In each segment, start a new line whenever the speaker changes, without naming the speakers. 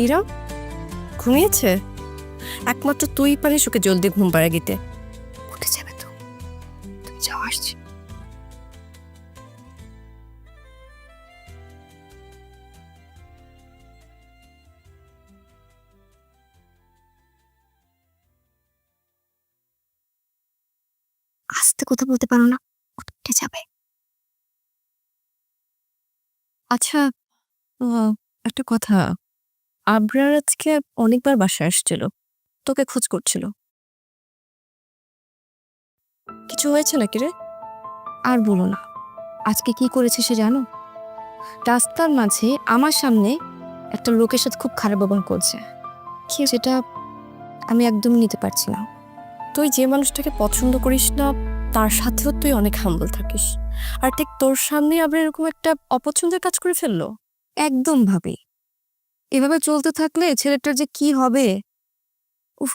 ইরা ঘুমিয়েছে? একমাত্র তুই পারিস ওকে জলদি ঘুম পাড়িয়ে দিতে।
উঠে যাবে তো, তুমি যাও, আসছি। আস্তে কথা বলতে পারো না? উঠে যাবে।
আচ্ছা, একটা কথা, আবরার আজকে অনেকবার বাসায় আসছিল, তোকে খোঁজ করছিল। কিছু হয়েছে নাকি রে?
আর বলো না, আজকে কি করেছে সে জানো? রাস্তার মাঝে আমার সামনে একটা লোকের সাথে খুব খারাপ ব্যবহার করছে। কি সেটা আমি একদমই নিতে পারছি না।
তুই যে মানুষটাকে পছন্দ করিস না তার সাথেও তুই অনেক হাম্বল থাকিস, আর ঠিক তোর সামনে আবার এরকম একটা অপছন্দের কাজ করে ফেললো।
একদম ভাবি, এভাবে চলতে থাকলে ছেলেটার যে কি হবে। উফ,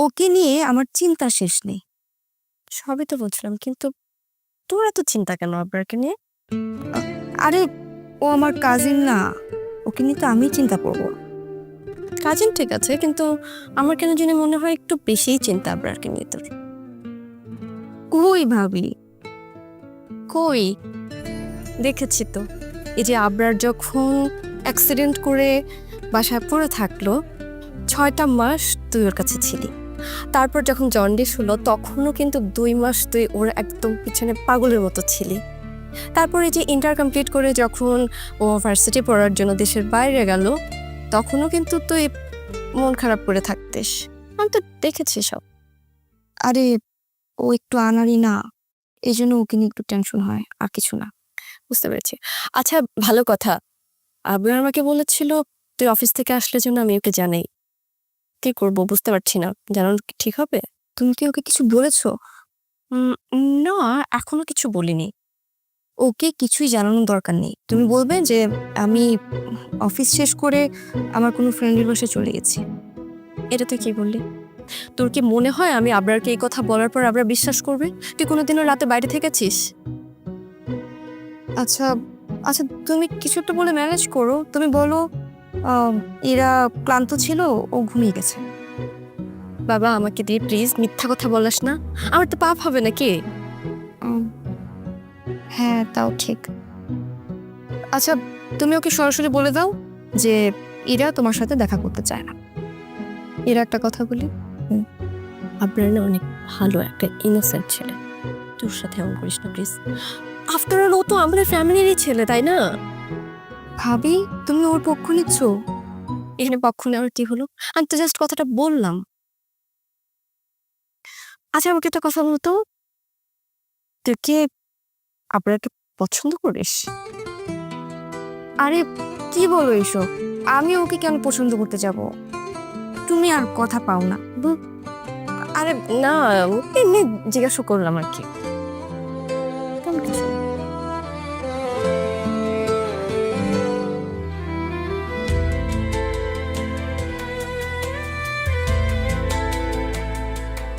ওকে নিয়ে আমার চিন্তা শেষ নেই।
সবই তো বুঝলাম, কিন্তু তোর এত চিন্তা কেন আবরারকে নিয়ে?
আরে, ও আমার কাজিন না, ওকে নিয়ে তো আমি চিন্তা করবো।
কাজিন ঠিক আছে, কিন্তু আমার কেন জানি মনে হয় একটু বেশিই চিন্তা আবরারকে নিয়ে তোর।
কই ভাবি?
কই, দেখেছি তো, এই যে আবরার যখন অ্যাক্সিডেন্ট করে বাসায় পড়ে থাকলো, 6টা মাস তুই ওর কাছে ছিলি। তারপর যখন জন্ডিস হলো তখনও কিন্তু 2 মাস তুই ওর একদম পিছনে পাগলের মতো ছিলি। তারপরে যে ইন্টার কমপ্লিট করে যখন ও ভার্সিটি পড়ার জন্য দেশের বাইরে গেল, তখনও কিন্তু তুই মন খারাপ করে থাকতিস। আমি তো দেখেছি সব।
আরে, ও একটু আনাড়ি না, এই জন্য ওকে নিয়ে একটু টেনশন হয়, আর কিছু না।
বুঝতে পেরেছি। আচ্ছা, ভালো কথা, আবরার আমাকে বলেছিল তুই অফিস থেকে আসলে যেন আমি ওকে জানাই। কি করবো বুঝতে পারছি না, জানানো কি ঠিক হবে?
তুমি কি ওকে কিছু বলেছো?
উম, না, এখনো কিছু বলিনি।
ওকে কিছুই জানানোর দরকার নেই। তুমি বলবে যে আমি অফিস শেষ করে আমার কোনো ফ্রেন্ডের বাসায় চলে গেছি।
এটা তুই কি বললি? তোর কি মনে হয় আমি আবরারকে এই কথা বলার পর আবরার বিশ্বাস করবে? তুই কোনোদিনও রাতে বাইরে থেকেছিস?
আচ্ছা, আচ্ছা, তুমি কিছু একটা বলে ম্যানেজ করো। তুমি বলো এরা ক্লান্ত ছিল, ও ঘুমিয়ে গেছে।
বাবা, আমাকে দিয়ে প্লিজ মিথ্যা কথা বলাস না, আমার তো পাপ হবে নাকি?
উম, হ্যাঁ, তাও ঠিক। আচ্ছা, তুমি ওকে সরাসরি বলে দাও যে এরা তোমার সাথে দেখা করতে চায় না। এরা একটা কথা বলি।
আবরার না অনেক ভালো একটা ইনোসেন্ট ছেলে, তোর সাথে এমন করিস না প্লিজ। আফটার অল ও তো আমাদের ফ্যামিলিরই ছেলে, তাই না?
ভাবি, তুমি ওর পক্ষ নিচ্ছ?
এখানে পক্ষ নেওয়ার কি হলো? আমি তো জাস্ট কথাটা বললাম। আচ্ছা, আমাকে একটা কথা বলতো, তুই কি আবরারকে পছন্দ করিস?
আরে, কি বলো এইসব? আমি ওকে কেন পছন্দ করতে যাব? তুমি আর কথা পাও না।
আরে না, এমনি জিজ্ঞাসা করলাম আর কি।